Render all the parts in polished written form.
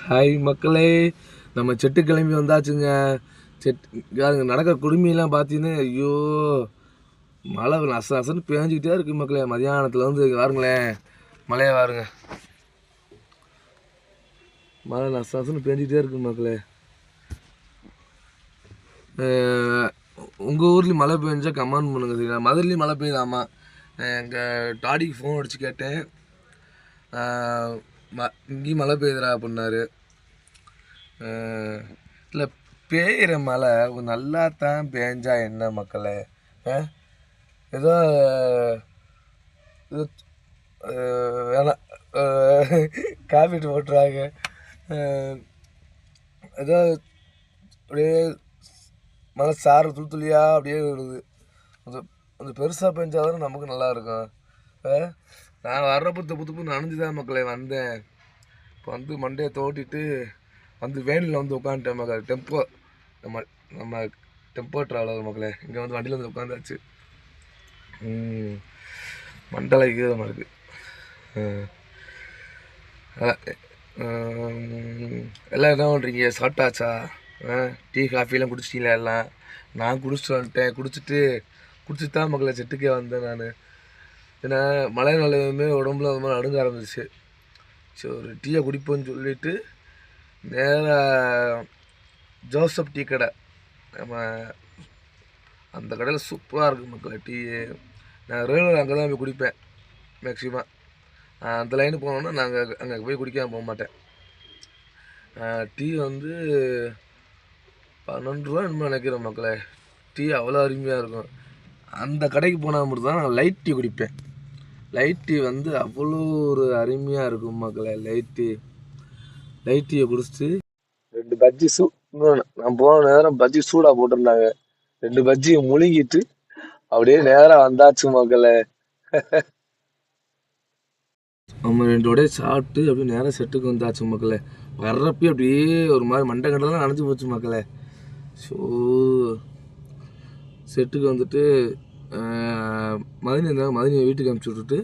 Hi மக்களே, நம்ம set கிளம்பி வந்தாச்சுங்க. நடக்கிற குடுமையெல்லாம் பார்த்தீங்கன்னா, ஐயோ மழை நச நசன்னு பேஞ்சிக்கிட்டே இருக்குது மக்களே. மதியானத்தில் வந்து பாருங்களேன், மழையை பாருங்க, மழை நச நசன்னு பேஞ்சிக்கிட்டே இருக்குது மக்களே. உங்கள் ஊர்லேயும் மழை பெஞ்சா கமெண்ட் பண்ணுங்க. சரிங்களா? மதுரையிலையும் மழை பெய்யுதாமா. எங்கள் டாடிக்கு ஃபோன் அடித்து கேட்டேன், இங்கேயும் மழை பெய்யுதுடா அப்படின்னாரு. இல்லை, பெய்கிற மழை நல்லா தான் பேஞ்சா என்ன மக்களே. ஏதோ வேணாம், காப்பீட்டு போட்டுறாங்க. ஏதோ அப்படியே மழை சாறு துளியாக அப்படியே வருது. கொஞ்சம் கொஞ்சம் பெருசாக பெஞ்சாதான் நமக்கு நல்லா இருக்கும். நான் வர்றப்போ துப்பு நனைஞ்சு தான் மக்களே வந்தேன். இப்போ வந்து மண்டையை தோட்டிட்டு வந்து வேனில் வந்து உட்காந்துட்டேன் மக்கள். நம்ம டெம்போ ட்ராவலர் மக்களே. இங்கே வந்து வண்டியில் வந்து உட்காந்தாச்சு. மண்டலை கீதமாக இருக்குது. எல்லாம் என்ன பண்ணுறீங்க? சாப்பிட்டாச்சா? டீ காஃபிலாம் குடிச்சிட்டிங்களா? எல்லாம் நான் குடிச்சிட்டு வந்துட்டேன். குடிச்சிட்டு தான் மக்களை செட்டுக்கே வந்தேன் நான். ஏன்னா மழை நாளுமே உடம்புல அந்த மாதிரி நடுங்க ஆரம்பிச்சு. சரி, ஒரு டீயை குடிப்போன்னு சொல்லிவிட்டு நேராக ஜோசப் டீ கடை, நம்ம அந்த கடையில் சூப்பராக இருக்குது மக்களை டீ. நான் ரெகுலர் அங்கே தான் போய் குடிப்பேன் மேக்ஸிமம். அந்த லைனுக்கு போனோன்னா நாங்கள் அங்கே போய் குடிக்காமல் போக மாட்டேன். டீ வந்து 12 ரூபா என்னமோ நினைக்கிறேன் மக்களே. டீ அவ்வளோ அருமையாக இருக்கும். அந்த கடைக்கு போனால் மட்டும் தான் நான் லைட் டீ குடிப்பேன். லைட் டீ வந்து அவ்வளோ ஒரு அருமையாக இருக்கும் மக்களே. லைட் டீயை குடிச்சிட்டு 2 பஜ்ஜி நான் போன நேரம் பஜ்ஜி சூடாக போட்டிருந்தாங்க. 2 பஜ்ஜியை முழுங்கிட்டு அப்படியே நேரம் வந்தாச்சு மக்களே. நம்ம 2 வடையை சாப்பிட்டு அப்படியே நேரம் செட்டுக்கு வந்தாச்சு மக்களே. வர்றப்பே அப்படியே ஒரு மாதிரி மண்டை கண்டெல்லாம் நனைஞ்சு போச்சு மக்களே. ஸோ செட்டுக்கு வந்துட்டு மதினியை வீட்டுக்கு அனுப்பிச்சி விட்டுட்டு,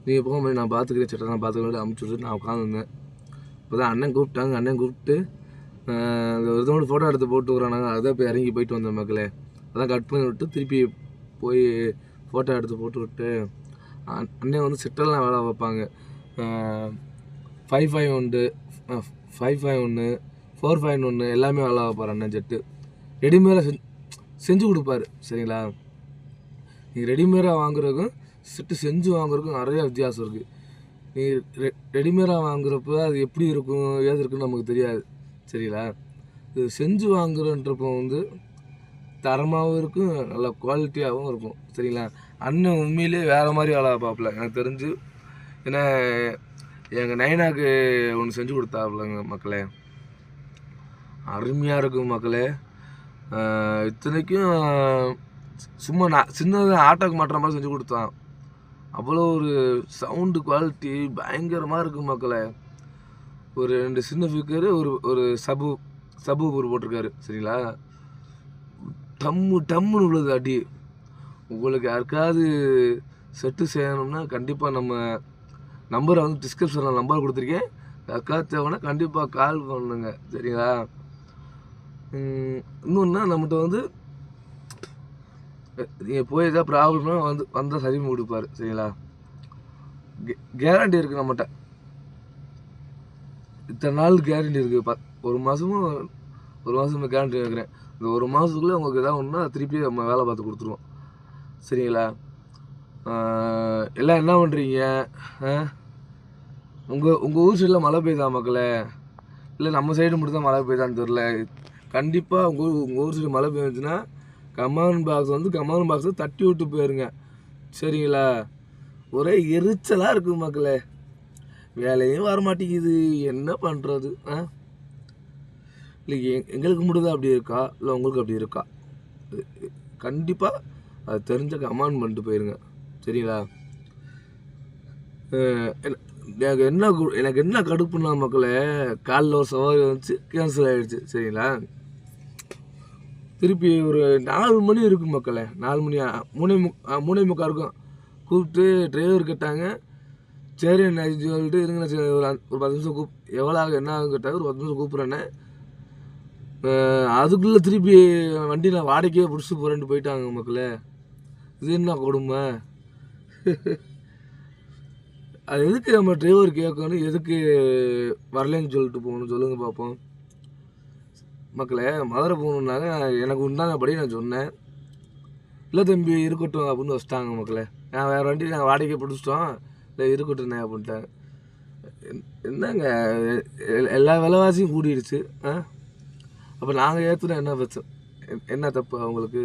நீங்கள் போக மாதிரி நான் பார்த்துக்கிறேன், செட்டை நான் பார்த்துக்கிறேன் அனுப்பிச்சி விட்டுட்டு நான் உட்காந்துருந்தேன். இப்போ தான் அண்ணன் கூப்பிட்டாங்க. அண்ணன் கூப்பிட்டு அந்த ஒருத்தவங்க ஃபோட்டோ எடுத்து போட்டு வரானாங்க. அதான் போய் இறங்கி போயிட்டு வந்தேன் மக்களே. அதான் கட் பண்ணி விட்டு திருப்பி போய் ஃபோட்டோ எடுத்து போட்டு விட்டு, அண்ணன் வந்து செட்டெல்லாம் வேலை வைப்பாங்க. 551 551 451 எல்லாமே வேலை வைப்பார் அண்ணன். செட்டு ரெடிமேடாக செஞ்சு கொடுப்பாரு. சரிங்களா? நீங்கள் ரெடிமேடாக வாங்குறதுக்கும் செட்டு செஞ்சு வாங்குறதுக்கும் நிறையா வித்தியாசம் இருக்குது. நீங்கள் ரெடிமேடாக வாங்குறப்ப அது எப்படி இருக்கும் ஏது இருக்குன்னு நமக்கு தெரியாது. சரிங்களா? இது செஞ்சு வாங்குறன்றப்போ வந்து தரமாகவும் இருக்கும், நல்ல குவாலிட்டியாகவும் இருக்கும். சரிங்களா? அண்ணன் உண்மையிலே வேறு மாதிரி வேலை பார்ப்பல எனக்கு தெரிஞ்சு. ஏன்னா எங்கள் நைனாக்கு ஒன்று செஞ்சு கொடுத்தாப்புலங்க மக்களே. அருமையாக இருக்கும் மக்களே. இத்தனைக்கும் சும்மா சின்னதாக ஆட்டோக்கு மாட்டுற மாதிரி செஞ்சு கொடுத்தான். அவ்வளோ ஒரு சவுண்டு குவாலிட்டி பயங்கரமாக இருக்குது மக்களே. ஒரு 2 சின்ன ஸ்பீக்கரு, ஒரு சபு போட்டிருக்காரு. சரிங்களா? டம்முன்னு உள்ளது அடி. உங்களுக்கு யாருக்காவது செட்டு செய்யணும்னா கண்டிப்பாக நம்ம நம்பரை வந்து டிஸ்கிரிப்ஷனில் நம்பர் கொடுத்துருக்கேன். யாருக்காவது தேவைன்னா கண்டிப்பாக கால் பண்ணுங்க. சரிங்களா? இன்னொன்னா நம்மகிட்ட வந்து நீங்கள் போய் எதாவது ப்ராப்ளம்னா வந்தால் சரி கொடுப்பாரு. சரிங்களா? கேரண்டி இருக்குது நம்மகிட்ட. இத்தனை நாள் கேரண்டி இருக்குது. ஒரு மாதம் கேரண்டி இருக்கிறேன். இந்த ஒரு மாதத்துக்குள்ளே உங்களுக்கு எதாவது ஒன்றுனா திருப்பி நம்ம வேலை பார்த்து கொடுத்துருவோம். சரிங்களா? எல்லாம் என்ன பண்ணுறீங்க? உங்கள் ஊர் சைடில் மழை பெய்யுதா மக்களே? இல்லை நம்ம சைடு மட்டும் தான் மழை பெய்யுதான்னு தெரில. கண்டிப்பாக உங்கள் ஊர் சைடு மழை பெய்ஞ்சுன்னா கமெண்ட் பாக்ஸை தட்டி விட்டு போயிருங்க. சரிங்களா? ஒரே எரிச்சலாக இருக்குது மக்களே. வேலையும் வர மாட்டேங்குது, என்ன பண்ணுறது? இல்லை எங்களுக்கு மட்டும்தான் அப்படி இருக்கா, இல்லை உங்களுக்கு அப்படி இருக்கா? கண்டிப்பாக அது தெரிஞ்ச கமெண்ட் பண்ணிட்டு போயிருங்க. சரிங்களா? எனக்கு என்ன கடுப்புன்னா மக்களே, காலைல ஒரு சவாரி வந்துச்சு, கேன்சல் ஆகிடுச்சு. சரிங்களா? திருப்பி ஒரு 4 மணி இருக்கும் மக்களே. 4 மணி 3:45 இருக்கும். கூப்பிட்டு டிரைவர் கேட்டாங்க, சரி என்ன சொல்லிட்டு இருங்க சரி ஒரு 10 நிமிஷம் எவ்வளோ ஆகும் என்ன ஆகும் கேட்டால் ஒரு 10 நிமிஷம் கூப்பிட்றேன்னே. அதுக்குள்ளே திருப்பி வண்டி நான் வாடகையே பிடிச்சி போகிறேன்ட்டு போயிட்டாங்க மக்களே. இது என்ன கொடுமை? அது எதுக்கு நம்ம டிரைவர் கேட்கணும், எதுக்கு வரலன்னு சொல்லிட்டு போகணும் சொல்லுங்கள் பார்ப்போம். மக்களே மதுரை போகணுன்னாங்க, எனக்கு உண்டானபடி நான் சொன்னேன். இல்லை தம்பி இருக்கட்டும் அப்படின்னு வச்சிட்டாங்க மக்களே. நான் வேறு வண்டி நாங்கள் வாடகையை பிடிச்சிட்டோம், இல்லை இருக்கட்டும்ண்ணே அப்படின்ட்டாங்க. என்னங்க எல்லா விலைவாசியும் கூடிடுச்சு. அப்போ நாங்கள் ஏற்றுனா என்ன பிரச்சனை, என்ன தப்பு அவங்களுக்கு?